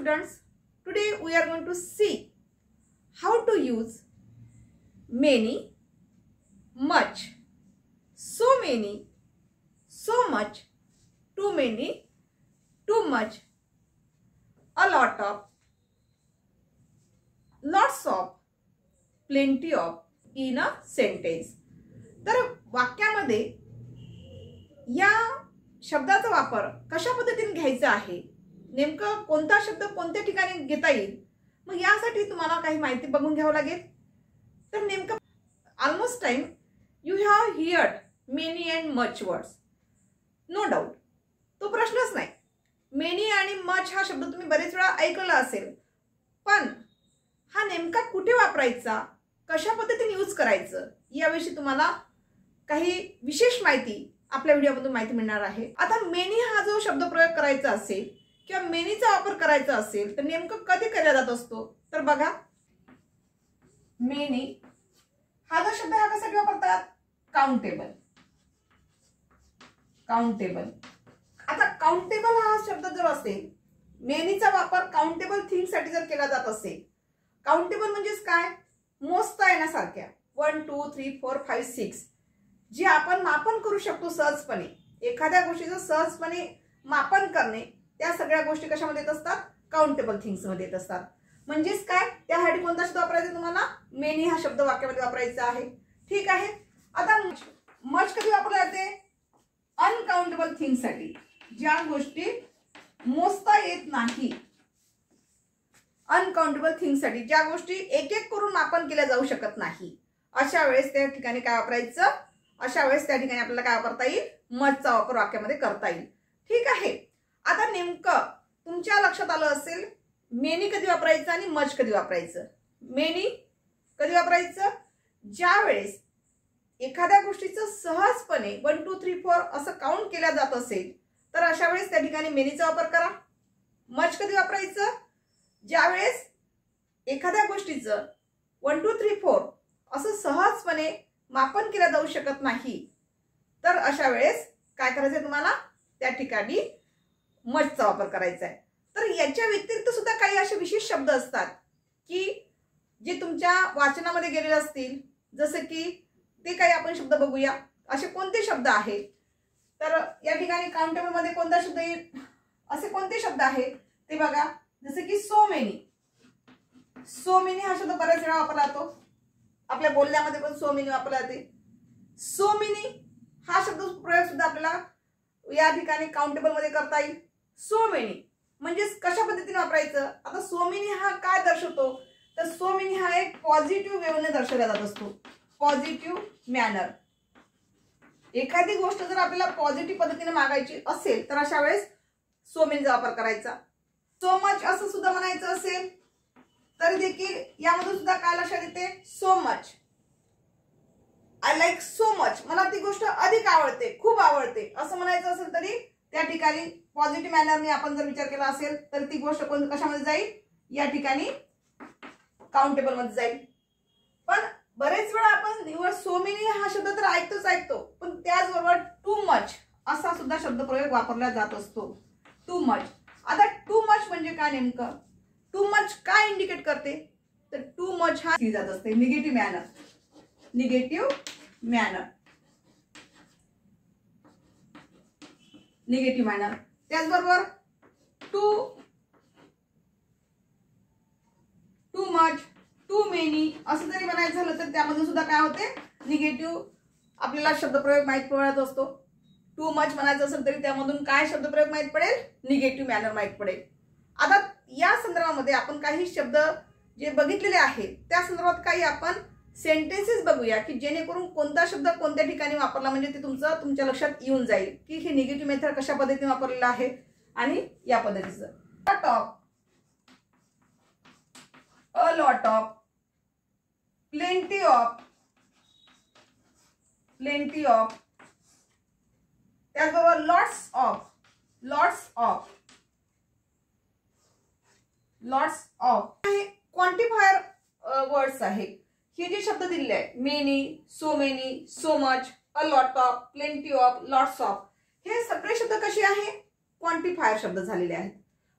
students, today we are going to see how to use many, much, so many, so much, too many, too much, a lot of, lots of, plenty of in a sentence. तर वाक्यामध्ये या शब्दाचा वापर कशा पद्धतीने घ्यायचा आहे, नेमकं कोणता शब्द कोणत्या ठिकाणी घेता येईल, मग यासाठी तुम्हाला काही माहिती बघून घ्यावं लागेल. तर नेमकं almost time you have heard many and much words, no doubt, तो प्रश्नच नाही. मेनी आणि मच हा शब्द तुम्ही बरेच वेळा ऐकला असेल, पण हा नेमका कुठे वापरायचा, कशा पद्धतीने यूज करायचं याविषयी तुम्हाला काही विशेष माहिती आपल्या व्हिडिओमधून माहिती मिळणार आहे. आता मेनी हा जो शब्द प्रयोग करायचा असेल किंवा मेनीचा वापर करायचा असेल तर नेमकं कधी केला जात असतो, तर बघा मेनी हा जो शब्द हा कशासाठी वापरतात, काउंटेबल. काउंटेबल, आता काउंटेबल हा शब्द जर असेल, मेनीचा वापर काउंटेबल थिंग साठी जर केला जात असेल, काउंटेबल म्हणजेच काय, मोजता येण्यासारख्या 1 2 3 4 5 6 जे आपण मापन करू शकतो सहजपणे, एखाद्या गोष्टीचं सहजपणे मापन करणे, त्या सगळ्या गोष्टी कशामध्ये येत असतात, काउंटेबल थिंग्स मध्ये येत असतात. म्हणजेच काय, त्यासाठी कोणता शब्द वापरायचा तुम्हाला, मेनी हा शब्द वाक्यामध्ये वापरायचा आहे. ठीक आहे. आता मच कधी वापरला जाते, अनकाउंटेबल थिंग साठी, ज्या गोष्टी मोजता येत नाही, अनकाउंटेबल थिंग साठी, ज्या गोष्टी एक एक करून मापन केल्या जाऊ शकत नाही, अशा वेळेस त्या ठिकाणी काय वापरायचं, अशा वेळेस त्या ठिकाणी आपल्याला काय वापरता येईल, मचचा वापर वाक्यामध्ये करता येईल. ठीक आहे. आता नेमकं तुमच्या लक्षात आलं असेल मेनी कधी वापरायचं आणि मच कधी वापरायचं. मेनी कधी वापरायचं, ज्या वेळेस एखाद्या गोष्टीचं सहजपणे 1 2 3 4 असं काउंट केल्या जात असेल तर अशा वेळेस त्या ठिकाणी मेनीचा वापर करा. मच कधी वापरायचं, ज्या वेळेस एखाद्या गोष्टीचं 1 2 3 4 असं सहजपणे मापन केलं जाऊ शकत नाही, तर अशा वेळेस काय करायचंय तुम्हाला, त्या ठिकाणी मचचा वापर करायचा आहे. तर याच्या व्यतिरिक्त सुद्धा काही असे विशेष शब्द असतात की जे तुमच्या वाचनामध्ये गेलेले असतील, जसे की ते काही आपण शब्द बघूया. असे कोणते शब्द आहेत, तर या ठिकाणी काउंटेबल मध्ये कोणता शब्द येईल, असे कोणते शब्द आहेत ते बघा. जसे की सो मेनी. सो मेनी हा शब्द बऱ्याच वेळा वापरला जातो, आपल्या बोलण्यामध्ये पण सो मेनी वापरला जाते. सो मेनी हा शब्द प्रयोग सुद्धा आपल्याला या ठिकाणी काउंटेबल मध्ये करता येईल. सो मेनी म्हणजे कशा पद्धतीने वापरायचं, आता सो मेनी हा काय दर्शवतो, तर सो मेनी हा एक पॉझिटिव्ह वेवने दर्शवला जात असतो, पॉझिटिव्ह मॅनर. एखादी गोष्ट जर आपल्याला पॉझिटिव्ह पद्धतीने मागायची असेल तर अशा वेळेस सो मेनीचा वापर करायचा. सो मच असं सुद्धा म्हणायचं असेल तर देखील यामधून सुद्धा काय लक्षात येते, so much, I like so much, मला ती गोष्ट अधिक आवडते, खूप आवडते असं म्हणायचं असेल तरी त्या ठिकाणी पॉझिटिव्ह मॅनरने आपण जर विचार केला असेल तर ती गोष्ट कशामध्ये जाईल, या ठिकाणी काउंटेबल मध्ये जाईल. पण बरेच वेळा आपण निवड सो मेनी हा शब्द तर ऐकतो, पण त्याचबरोबर टू मच असा सुद्धा शब्द प्रयोग वापरला जात असतो. Too much. आता टू मच म्हणजे काय, नेमकं टू मच काय इंडिकेट करते, तर टू मच हा जात असते negative manner, negative manner, negative manner. त्याचबरोबर टू मच, टू मेनी असं जरी म्हणायचं झालं तर त्यामध्ये सुद्धा काय होते, निगेटिव्ह आपल्याला शब्दप्रयोग माहित पडत असतो. टू मच म्हणायचं असेल तरी त्यामधून काय शब्दप्रयोग माहित पडेल, निगेटिव्ह मॅनर माहित पडेल. आता या संदर्भामध्ये आपण काही शब्द जे बघितलेले आहेत त्या संदर्भात काही आपण सेंटेन्सेस बघूया की जेणेकरून कोणता शब्द कोणत्या ठिकाणी वापरला म्हणजे ते तुमच्या लक्षात येऊन जाईल की हे निगेटिव्ह मेथड कशा पद्धतीने वापरलेलं आहे. आणि या पद्धतीचं lot of, a lot of, plenty of, plenty of, त्याचबरोबर lots of, lots of, lots of. हे क्वांटिफायर वर्ड्स आहेत. हे जे शब्द दिलेले आहेत many, so many, so much, a lot of, plenty of, lots of, हे सगळे शब्द कसे आहे, क्वांटिफायर शब्द झालेले आहेत.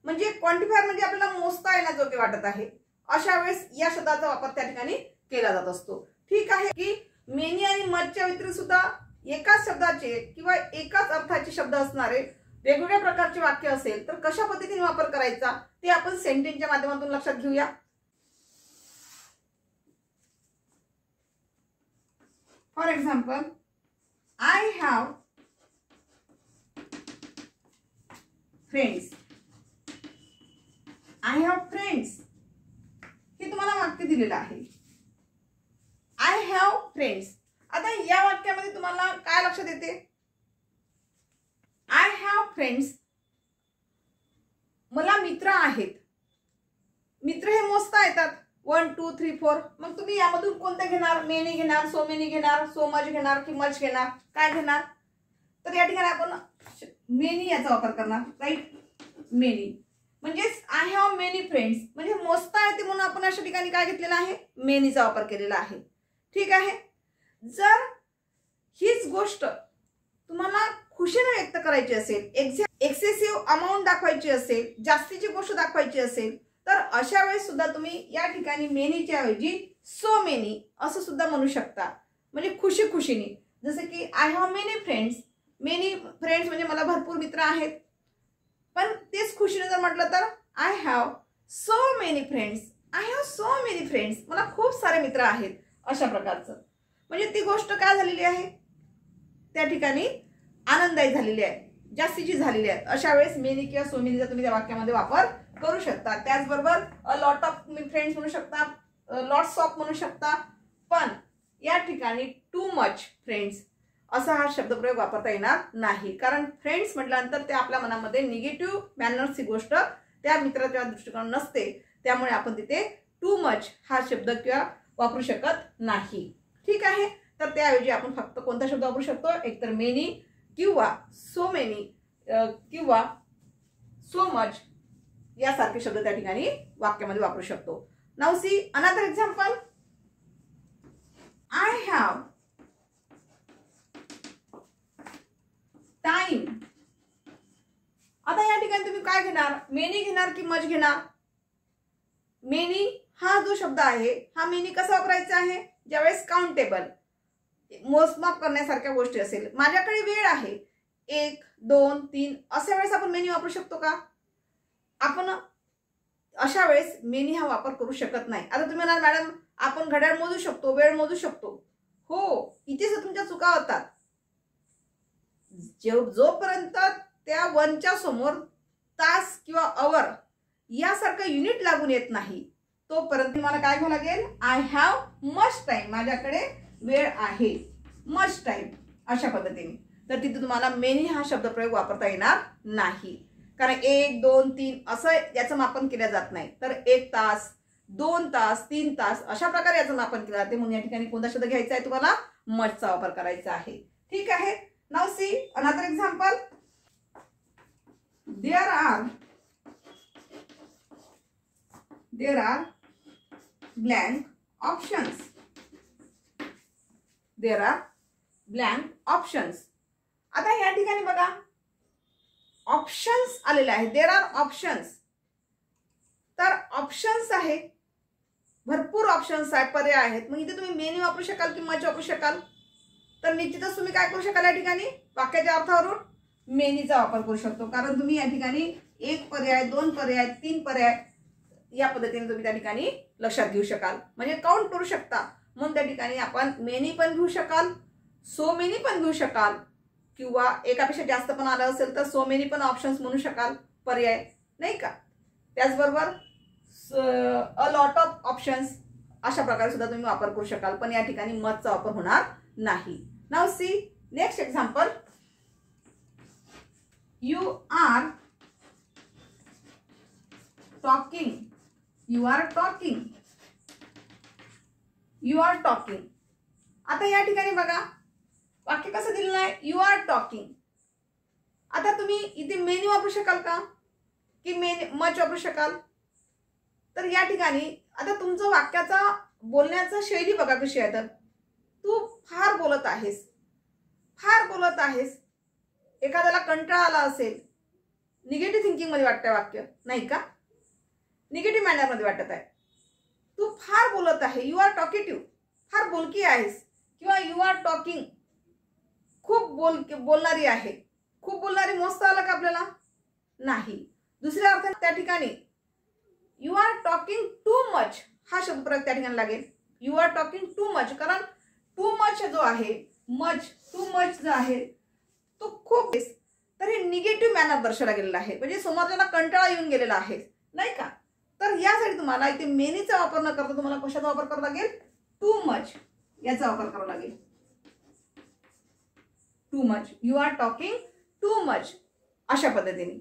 म्हणजे क्वांटिफायर म्हणजे आपल्याला मोजता येण्याजोगे वाटत आहे, अशा वेळेस या शब्दाचा वापर त्या ठिकाणी केला जात असतो. ठीक आहे की मेनी आणि मचच्या व्यतिरिक्त सुद्धा एकाच शब्दाचे किंवा एकाच अर्थाचे शब्द असणारे वेगवेगळ्या प्रकारचे वाक्य असेल तर कशा पद्धतीने वापर करायचा ते आपण सेंटेन्सच्या माध्यमातून लक्षात घेऊया. For example, I have friends. I have friends हे तुम्हाला वाक्य दिलेलं आहे. I have friends. आता या वाक्यामध्ये तुम्हाला काय लक्षात येते? आय हॅव फ्रेंड्स, मला मित्र आहेत. मित्र हे मोजता येतात 1 2 3 4. मग तुम्ही यामधून कोणते घेणार? मेनी घेणार, सो मेनी घेणार, सो मच घेणार की मच घेणार, काय घेणार? तर या ठिकाणी आपण मेनी याचा वापर करणार. राईट, मेनी म्हणजेच आय हॅव मेनी फ्रेंड्स म्हणजे मोजता येते म्हणून आपण अशा ठिकाणी काय घेतलेला आहे? मेनीचा वापर केलेला आहे. ठीक आहे. जर हीच गोष्ट तुम्हाला खुशीने व्यक्त करायची असेल, एक्सेसिव्ह अमाऊंट दाखवायची असेल, जास्तीची गोष्ट दाखवायची असेल तर अशा वेळेस सुद्धा तुम्ही या ठिकाणी मेनीच्या ऐवजी सो मेनी असं सुद्धा म्हणू शकता. म्हणजे खुशी खुशीने, जसे की I have many friends. Many friends म्हणजे मला भरपूर मित्र आहेत. पण तेच खुशीने जर म्हटलं तर I have so many friends. I have so many friends, मला खूप सारे मित्र आहेत. अशा प्रकारचं म्हणजे ती गोष्ट काय झालेली आहे? त्या ठिकाणी आनंददायी झालेली आहे, जास्तीची झालेली आहे. अशा वेळेस मेनी किंवा सो मेनीचा तुम्ही त्या वाक्यामध्ये वापर करू शकता. त्याचबरोबर अ लॉट ऑफ फ्रेंड्स म्हणू शकता, लॉट्स ऑफ म्हणू शकता. पण या ठिकाणी टू मच फ्रेंड्स असा हा शब्दप्रयोग वापरता येणार नाही. कारण फ्रेंड्स म्हटल्यानंतर ते आपल्या मनामध्ये निगेटिव्ह मॅनर्सची गोष्ट त्या मित्राच्या दृष्टिकोन नसते. त्यामुळे आपण तिथे टू मच हा शब्द किंवा वापरू शकत नाही. ठीक आहे. तर त्याऐवजी आपण फक्त कोणता शब्द वापरू शकतो? एकतर मेनी किंवा सो मेनी किंवा सो मच यासारखे शब्द त्या ठिकाणी वाक्यामध्ये वापरू शकतो. Now see another example. I have time. आता या ठिकाणी तुम्ही काय घेणार? मेनी घेणार की मच घेणार? मेनी हा जो शब्द आहे हा मेनी कसा वापरायचा आहे? ज्यावेळेस काउंटेबल मोजमाप करण्यासारख्या गोष्टी असेल. माझ्याकडे वेळ आहे 1 2 3 अशा वेळेस आपण मेनी वापरू शकतो का? आपण अशा वेळेस मेनी हा वापर करू शकत नाही. आता तुम्ही म्हणाल मॅडम आपण घड्याळ मोजू शकतो, वेळ मोजू शकतो. हो, इथेच तुमच्या चुका होतात. जोपर्यंत त्या वनच्या समोर तास किंवा अवर यासारखं युनिट लागून येत नाही तोपर्यंत मला काय घ्यावं लागेल? I have much time. माझ्याकडे वेळ आहे, मच टाइम अशा पद्धतीने. तर तिथे तुम्हाला मेनी हा शब्दप्रयोग वापरता येणार नाही. कारण 1 2 3 असं याचं मापन केलं जात नाही. तर 1 तास 2 तास 3 तास अशा प्रकारे याचं मापन केलं जाते. म्हणून या ठिकाणी कोणता शब्द घ्यायचा आहे? तुम्हाला मचचा वापर करायचा आहे. ठीक आहे. Now see another example. There are blank options. There are blank options. आता या ठिकाणी बघा ऑप्शन्स आलेले आहेत. There are options. तर ऑप्शन्स आहे, भरपूर ऑप्शन्स आहेत, पर्याय आहेत. मग इथे तुम्ही मेनी वापरू शकाल की मच वापरू शकाल? तर निश्चितच तुम्ही काय करू शकाल? या ठिकाणी वाक्याच्या अर्थावरून मेनीचा वापर करू शकतो. कारण तुम्ही या ठिकाणी 1 पर्याय 2 पर्याय 3 पर्याय या पद्धतीने तुम्ही त्या ठिकाणी लक्षात घेऊ शकाल. म्हणजे काउंट करू शकता. म्हणून त्या ठिकाणी आपण मेनी पण घेऊ शकाल, सो मेनी पण घेऊ शकाल किंवा एकापेक्षा जास्त पण आलं असेल तर सो मेनी पण ऑप्शन्स म्हणू शकाल, पर्याय नाही का? त्याचबरोबर अ लॉट ऑफ ऑप्शन्स अशा प्रकारे सुद्धा तुम्ही वापर करू शकाल. पण या ठिकाणी मचचा वापर होणार नाही. Now see next example. You are talking. You are talking. You are talking. आता या ठिकाणी बघा वाक्य कसं दिलेलं आहे? You are talking. आता तुम्ही इथे मेनी वापरू शकाल का की मच वापरू शकाल? तर या ठिकाणी आता तुमचं वाक्याचा बोलण्याचा शैली बघा कशी आहे. तर तू फार बोलत आहेस, फार बोलत आहेस. एखाद्याला कंटाळा आला असेल निगेटिव्ह थिंकिंग मध्ये वाटतंय वाक्य, नाही का? निगेटिव्ह मॅनर मध्ये वाटत आहे. तू फार बोलत आहे, यू आर टॉकेटिव्ह, फार बोलकी आहेस, किंवा यू आर टॉकिंग, खूप बोलणारी आहे. खूप बोलणारी मोजता आलं का आपल्याला? नाही. दुसऱ्या अर्थाने त्या ठिकाणी you are talking too much हा शब्दप्रयोग त्या ठिकाणी लागेल. You are talking too much, कारण टू मच जो आहे, टू मच जो आहे तो खूप, तर हे निगेटिव्ह मॅनर दर्शवला गेलेला आहे, म्हणजे समोरच्याला कंटाळा येऊन गेलेला आहे, नाही का? तर यासाठी तुम्हाला इथे मेनीचा वापर न करता तुम्हाला कशाचा वापर करावा लागेल? टू मच याचा वापर करावा लागेल. Too much, you are talking too much, अशा पद्धतीने.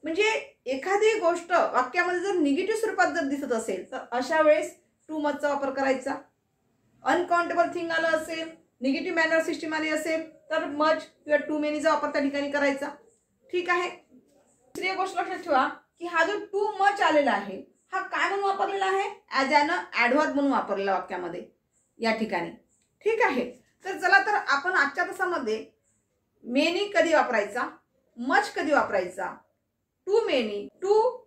म्हणजे एखादी गोष्ट वाक्यामध्ये जर निगेटिव्ह स्वरूपात जर दिसत असेल तर अशा वेळेस टू मचचा वापर करायचा. अनकाउंटेबल थिंग आलं असेल, निगेटिव्ह मॅनर सिस्टीम आली असेल तर मच किंवा टू मेनीचा वापर त्या ठिकाणी करायचा. ठीक आहे. दुसरी गोष्ट लक्षात ठेवा की हा जो टू मच आलेला आहे हा काय म्हणून वापरलेला आहे? ॲज ॲन ॲडव्हर्ब म्हणून वापरलेला वाक्यामध्ये या ठिकाणी. ठीक आहे. तर चला तर आपण आजच्या तासामध्ये मेनी कधी वापरायचा, मच कधी वापरायचा, टू मेनी, टू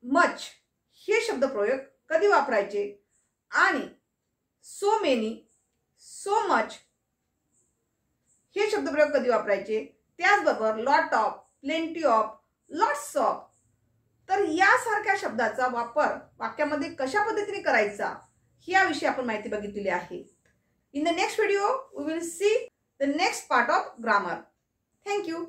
मच हे शब्दप्रयोग कधी वापरायचे आणि सो मेनी, सो मच हे शब्दप्रयोग कधी वापरायचे, त्याचबरोबर lot of, plenty of, lots of, तर यासारख्या शब्दाचा वापर वाक्यामध्ये कशा पद्धतीने करायचा याविषयी आपण माहिती बघितलेली आहे. In the next video we will see the next part of grammar. Thank you.